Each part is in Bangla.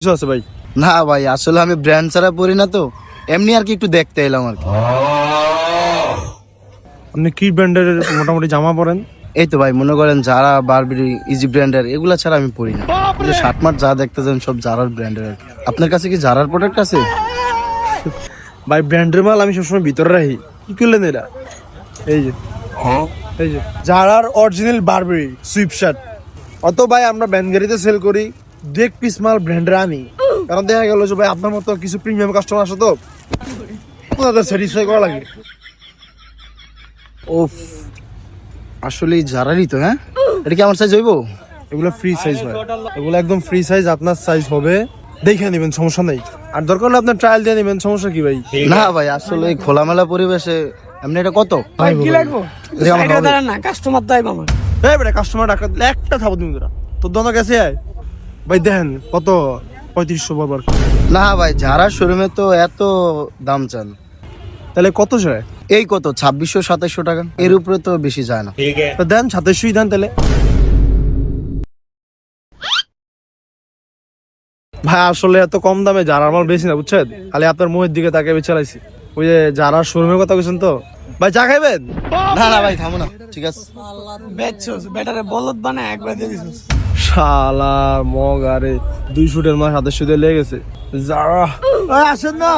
কিছু আছে ভাই? না ভাই, আসলে আমি ব্র্যান্ড ছাড়া পরি না, তো এমনি আর কি একটু দেখতে এলাম আর কি। আপনি কি ব্র্যান্ডের মোটামুটি জামা পরেন? এই তো ভাই, মনে করেন যারা, বারবেরি, ইজি ব্র্যান্ডের এগুলা ছাড়া আমি পরি না। এই যে শার্ট মার্ট যা দেখতেছেন সব জারার ব্র্যান্ডের আর কি। আপনার কাছে কি জারার প্রোডাক্ট আছে? ভাই ব্র্যান্ডের মাল আমি সবসময় ভিতরে রাখি। কি করলেন এরা? এই যে এই যে জারার অরিজিনাল বারবেরি সুইপ শার্ট। অত ভাই আমরা ব্যান্ড গাড়িতে সেল করি, দেখ পিস মাল ব্র্যান্ডের আনি। কারণ দেখা গেল যে ভাই আপনার মতো কিছু প্রিমিয়াম কাস্টমার আসে, তো ওনাদের স্যাটিসফাই করা লাগে। ওফ, আসলে জারারই তো। হ্যাঁ, এটা কি আমার সাইজ হইব? এগুলো ফ্রি সাইজ হয়, এগুলো একদম ফ্রি সাইজ, আপনার সাইজ হবে, দেখে নেবেন, সমস্যা নেই। আর দরকার হলে আপনার ট্রায়াল দিয়ে নেবেন, সমস্যা কি ভাই? না ভাই, আসলে এই খোলামেলা পরিবেশে এমনি এটা কত? ভাই কি লাগবো? সাইডে দাঁড়ান না, কাস্টমার তো আইব আমার। এই বেটা কাস্টমার ডাকা একটা থাবো তুমি তোরা, তোর দোকান গেছে আয় ভাই, দেখেন কত 3500 বরাবর। না ভাই, জারার শোরুমে তো এত দাম চান। তাহলে কত চায়? এই কত 2600-2700 টাকা, এর উপরে তো বেশি যায় না। তো দেন 2700 দেন তাহলে। ভাই আসলে এত কম দামে যারার মাল বেশি না, বুঝছেন? খালি আপনার মুখের দিকে তাকে চালাইছি। ওই যে যারার শোরুমের কথা বলছেন, তো ভাই চা খাইবেন? না না ভাই, থামো না, ঠিক আছে। বেচছস, বেটারে বলদ বানায় একবার দিয়ে দিছস। শালা মগ, আরে 200 এর মাল 2700 দিয়ে লেগে গেছে। যারা আসেন না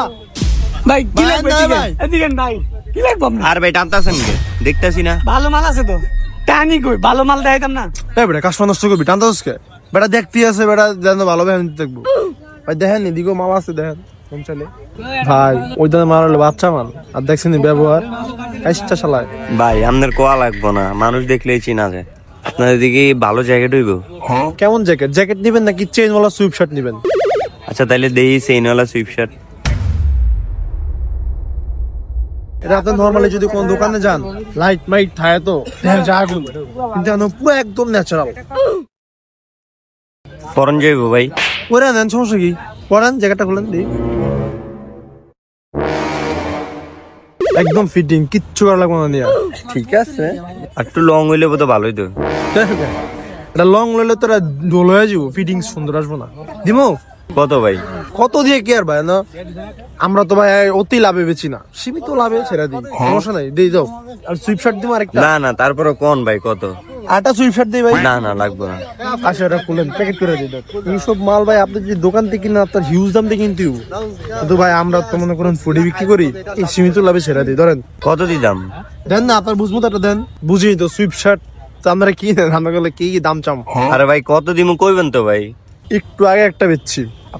ভাই কি লাগবে? না, এদিকে ভাই। এদিকে ভাই, কি লাগবে আপনার? আর ভাই টানতাছেন কে? দেখতাছি না। ভালো মাল আছে তো, টানি কই, ভালো মাল দেখাইতাম না। এই বেটা কাস্টমার নষ্ট করবি, টানতে হচ্ছে বেটা, দেখতে আছে বেটা, যেন ভালো ভাবে দেখবো। ভাই দেখেন এদিকেও মাল আছে, দেখেন কম চলে। ভাই ওই দামে মাল হলো বাচ্চা মাল, আর দেখছেন ব্যবহার কাইসটা শালায়। ভাই আপনার কোয়া লাগবো না, মানুষ দেখলেই চিনা যায়। আপনাদের দিকে ভালো জ্যাকেট হইব? কেমন জ্যাকেট? জ্যাকেট নিবেন নাকি চেইনওয়ালা সুইপ শার্ট নিবেন? আচ্ছা তাহলে দেই চেইনওয়ালা সুইপ শার্ট। এটা আপনি নরমালি যদি কোন দোকানে যান, লাইট মাইট থাকে তো দেখেন যা আগুন, কিন্তু এখন পুরো একদম ন্যাচারাল। পরন যাইব ভাই? পরে নেন, সমস্যা কি? পরেন, জ্যাকেটটা খুলেন দিই। একদম ফিটিং, কিচ্ছু করা লাগবে না নিয়া। ঠিক আছে, একটু লং হইলে তো ভালোই তো। এটা লং লইলে তোরা ডোল হয়ে যাবো, ফিটিং সুন্দর আসবো না। দিমো কত ভাই? কত দিয়ে কি আর ভাই, না আমরা তো ভাই অতি লাভে বেচি না, সীমিত লাভে ছেড়ে দিই, সমস্যা নাই, দিয়ে দাও। আর সুইপ শার্ট দিবো আরেকটা। না না, তারপরে কোন ভাই কত? আরেকটা সুইপ শার্ট দিই ভাই। না না লাগবে না। আচ্ছা এটা খুলেন, প্যাকেট করে দিই। এইসব মাল ভাই আপনি যদি দোকান থেকে কিনা, আপনার হিউজ দাম দিয়ে কিনতে হবে। কিন্তু ভাই আমরা তো মনে করেন ফুডে বিক্রি করি, এই সীমিত লাভে ছেড়ে দিই। ধরেন কত দিদাম? দেন না, আপনার বুঝবো তো, একটা দেন। বুঝি তো সুইপ শার্ট তো আপনারা কি নেন, আমরা গেলে কি দাম চাম। আরে ভাই কত দিমু কইবেন তো ভাই? একটু আগে একটা বেচছি,